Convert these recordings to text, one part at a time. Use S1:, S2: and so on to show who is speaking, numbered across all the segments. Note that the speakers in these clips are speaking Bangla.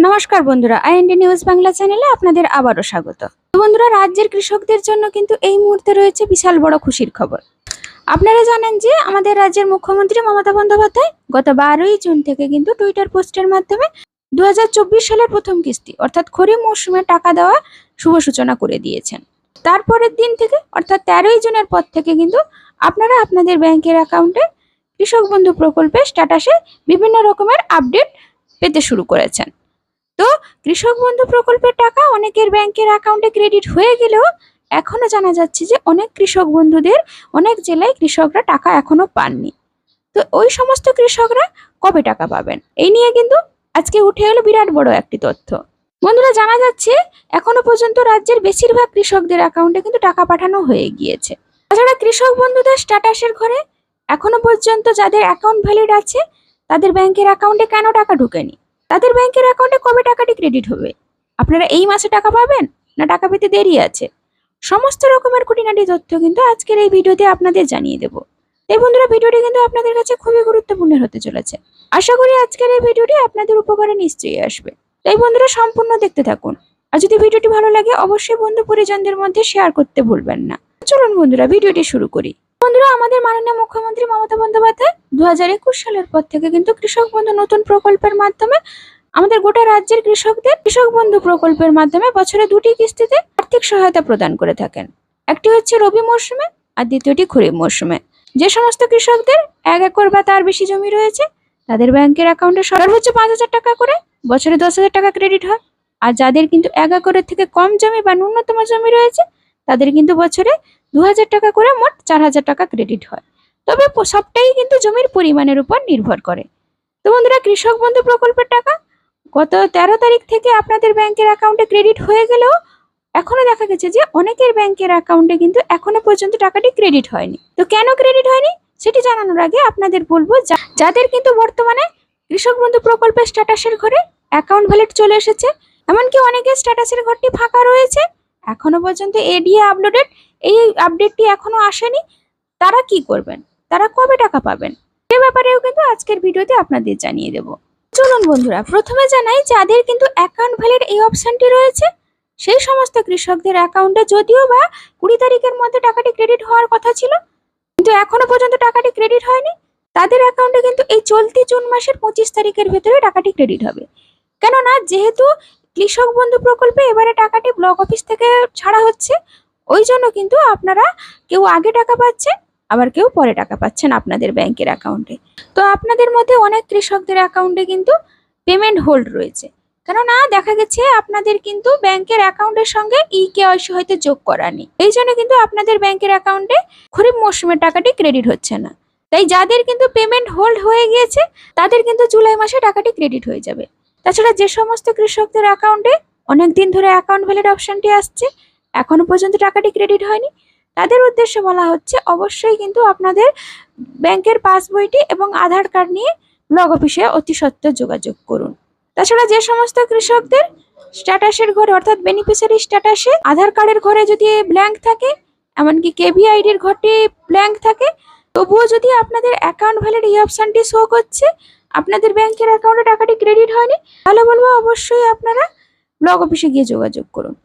S1: নমস্কার বন্ধুরা, আইএনডি নিউজ বাংলা চ্যানেলে আপনাদের আবারও স্বাগত। তো বন্ধুরা, রাজ্যের কৃষকদের জন্য কিন্তু এই মুহূর্তে রয়েছে বিশাল বড় খুশির খবর। আপনারা জানেন যে আমাদের রাজ্যের মুখ্যমন্ত্রী মমতা বন্দ্যোপাধ্যায় গত 12ই জুন থেকে কিন্তু টুইটার পোস্টের মাধ্যমে 2024 সালের প্রথম কিস্তি অর্থাৎ খরিফ মৌসুমে টাকা দেওয়া শুভ সূচনা করে দিয়েছেন। তারপরের দিন থেকে অর্থাৎ 13ই জুনের পর থেকে কিন্তু আপনারা আপনাদের ব্যাংকের অ্যাকাউন্টে কৃষক বন্ধু প্রকল্পের স্ট্যাটাসে বিভিন্ন রকমের আপডেট পেতে শুরু করেছেন। তো কৃষক বন্ধু প্রকল্পের টাকা অনেকের ব্যাংকের অ্যাকাউন্টে ক্রেডিট হয়ে গেলেও এখনো জানা যাচ্ছে যে অনেক কৃষক বন্ধুদের অনেক জেলায় কৃষকরা টাকা এখনো পাননি। তো ওই সমস্ত কৃষকরা কবে টাকা পাবেন, এই নিয়ে কিন্তু আজকে উঠে এলো বিরাট বড় একটি তথ্য। বন্ধুরা, জানা যাচ্ছে এখনো পর্যন্ত রাজ্যের বেশিরভাগ কৃষকদের অ্যাকাউন্টে কিন্তু টাকা পাঠানো হয়ে গিয়েছে। তাছাড়া কৃষক বন্ধুদের স্ট্যাটাসের ঘরে এখনো পর্যন্ত যাদের অ্যাকাউন্ট ভ্যালিড আছে তাদের ব্যাংকের অ্যাকাউন্টে কেন টাকা ঢোকেনি, তাদের ব্যাংকের অ্যাকাউন্টে কবে টাকাটি ক্রেডিট হবে, আপনারা এই মাসে টাকা পাবেন না টাকা পেতে দেরি আছে, সমস্ত রকমের খুঁটিনাটি তথ্য কিন্তু আজকের এই ভিডিওতে আপনাদের জানিয়ে দেব। এই বন্ধুরা, ভিডিওটি কিন্তু আপনাদের কাছে খুবই গুরুত্বপূর্ণ হতে চলেছে। আশা করি আজকের এই ভিডিওটি আপনাদের উপকারে নিশ্চয়ই আসবে। তাই বন্ধুরা, সম্পূর্ণ দেখতে থাকুন। আর যদি ভিডিওটি ভালো লাগে অবশ্যই বন্ধু পরিজনদের মধ্যে শেয়ার করতে ভুলবেন না। চলুন বন্ধুরা, ভিডিওটি শুরু করি। বন্ধুরা, আমাদের মাননীয় মুখ্যমন্ত্রী মমতা বন্দ্যোপাধ্যায় 2021 সালের পর থেকে কিন্তু কৃষক বন্ধু নতুন প্রকল্পের মাধ্যমে আমাদের গোটা রাজ্যের কৃষকদের কৃষক বন্ধু প্রকল্পের মাধ্যমে বছরে 2টি কিস্তিতে আর্থিক সহায়তা প্রদান করে থাকেন। একটি হচ্ছে রবি মরশুমে আর দ্বিতীয়টি খরিফ মরশুমে। যে সমস্ত কৃষকদের 1 একর বা তার বেশি জমি রয়েছে তাদের ব্যাংকের অ্যাকাউন্টে সর্বোচ্চ 5,000 টাকা করে বছরে 10,000 টাকা ক্রেডিট হয়। আর যাদের কিন্তু 1 একরের থেকে কম জমি বা ন্যূনতম জমি রয়েছে তাদের কিন্তু বছরে 2,000 টাকা করে মোট 4,000 টাকা ক্রেডিট হয়। তবে সবটাই কিন্তু জমির পরিমাণের উপর নির্ভর করে। তো বন্ধুরা, কৃষক বন্ধু প্রকল্পের টাকা গত 13 তারিখ থেকে আপনাদের ব্যাংকের অ্যাকাউন্টে ক্রেডিট হয়ে গেলেও এখনো দেখা গেছে যে অনেকের ব্যাংকের অ্যাকাউন্টে কিন্তু এখনো পর্যন্ত টাকাটি ক্রেডিট হয়নি। তো কেন ক্রেডিট হয়নি সেটি জানানোর আগে আপনাদের বলবো, যাদের কিন্তু বর্তমানে কৃষক বন্ধু প্রকল্পের স্ট্যাটাসের ঘরে অ্যাকাউন্ট ভ্যালিড চলে এসেছে, এমনকি অনেকের স্ট্যাটাসের ঘরটি ফাঁকা রয়েছে, এখনো পর্যন্ত এডিএ আপলোডেড এই আপডেটটি এখনো আসেনি, তারা কি করবেন, তারা কবে টাকা পাবেন সে ব্যাপারেও কিন্তু আজকের ভিডিওতে আপনাদের জানিয়ে দেব। চলুন বন্ধুরা, প্রথমে জানাই যাদের কিন্তু অ্যাকাউন্ট ভ্যালিড এই অপশনটি রয়েছে সেই সমস্ত কৃষকদের অ্যাকাউন্টে যদিও বা 20 তারিখের মধ্যে টাকাটি ক্রেডিট হওয়ার কথা ছিল কিন্তু এখনো পর্যন্ত টাকাটি ক্রেডিট হয়নি, তাদের অ্যাকাউন্টে কিন্তু এই চলতি জুন মাসের 25 তারিখের ভেতরে টাকাটি ক্রেডিট হবে। কেননা যেহেতু কৃষক বন্ধু প্রকল্পে এবারে টাকাটি ব্লক অফিস থেকে ছাড়া হচ্ছে, ওই জন্য কিন্তু আপনারা কেউ আগে টাকা পাচ্ছেন আবার কেউ পরে টাকা পাচ্ছেন আপনাদের ব্যাংকের অ্যাকাউন্টে। তো আপনাদের মধ্যে অনেক কৃষকদের অ্যাকাউন্টে কিন্তু পেমেন্ট হোল্ড রয়েছে, কেননা দেখা গেছে আপনাদের কিন্তু ব্যাংকের অ্যাকাউন্টের সঙ্গে ইকেওয়াইসি হয়তো যোগ করা নেই, এই জন্য কিন্তু আপনাদের ব্যাংকের অ্যাকাউন্টে খরিফ মৌসুমের টাকাটি ক্রেডিট হচ্ছে না। তাই যাদের কিন্তু পেমেন্ট হোল্ড হয়ে গিয়েছে তাদের কিন্তু জুলাই মাসে টাকাটি ক্রেডিট হয়ে যাবে। তাছাড়া যে সমস্ত কৃষকদের অ্যাকাউন্টে অনেকদিন ধরে অ্যাকাউন্ট ভ্যালিড অপশনটি আসছে এখনো পর্যন্ত টাকাটি ক্রেডিট হয়নি, তাদের উদ্দেশ্যে বলা হচ্ছে অবশ্যই কিন্তু আপনাদের ব্যাংকের পাসবইটি এবং আধার কার্ড নিয়ে ব্লক অফিসে অতি সত্বর যোগাযোগ করুন। তাছাড়া যে সমস্ত কৃষকদের স্ট্যাটাসের ঘরে অর্থাৎ বেনিফিশিয়ারি স্ট্যাটাসে আধার কার্ডের ঘরে যদি ব্ল্যাঙ্ক থাকে, এমনকি কেভিআইডির ঘরটি ব্ল্যাঙ্ক থাকে, তবুও যদি আপনাদের অ্যাকাউন্ট ভ্যালিড এই অপশনটি শো করছে আপনাদের ব্যাংকের অ্যাকাউন্টে টাকাটি ক্রেডিট হয়নি, তাহলে বলবো অবশ্যই আপনারা ব্লক অফিসে গিয়ে যোগাযোগ করুন।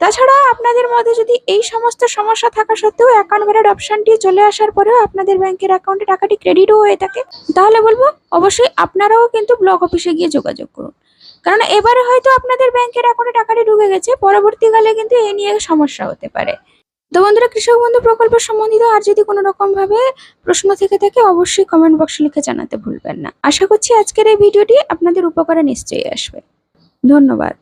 S1: তাছাড়া আপনাদের মধ্যে যদি এই সমস্ত সমস্যা থাকা সত্ত্বেও অ্যাকাউন্ট ভ্যালিড অপশনটি চলে আসার পরেও আপনাদের ব্যাংকের অ্যাকাউন্টে টাকাটি ক্রেডিটও হয়ে থাকে, তাহলে বলবো অবশ্যই আপনারাও কিন্তু ব্লক অফিসে গিয়ে যোগাযোগ করুন। কারণ এবারে হয়তো আপনাদের ব্যাংকের অ্যাকাউন্টে টাকাটি ঢুকে গেছে, পরবর্তীকালে কিন্তু এ নিয়ে সমস্যা হতে পারে। তো বন্ধুরা, কৃষক বন্ধু প্রকল্প সম্বন্ধিত আর যদি কোনো রকম ভাবে প্রশ্ন থেকে থাকে অবশ্যই কমেন্ট বক্সে লিখে জানাতে ভুলবেন না। আশা করছি আজকের এই ভিডিওটি আপনাদের উপকারে নিশ্চয়ই আসবে। ধন্যবাদ।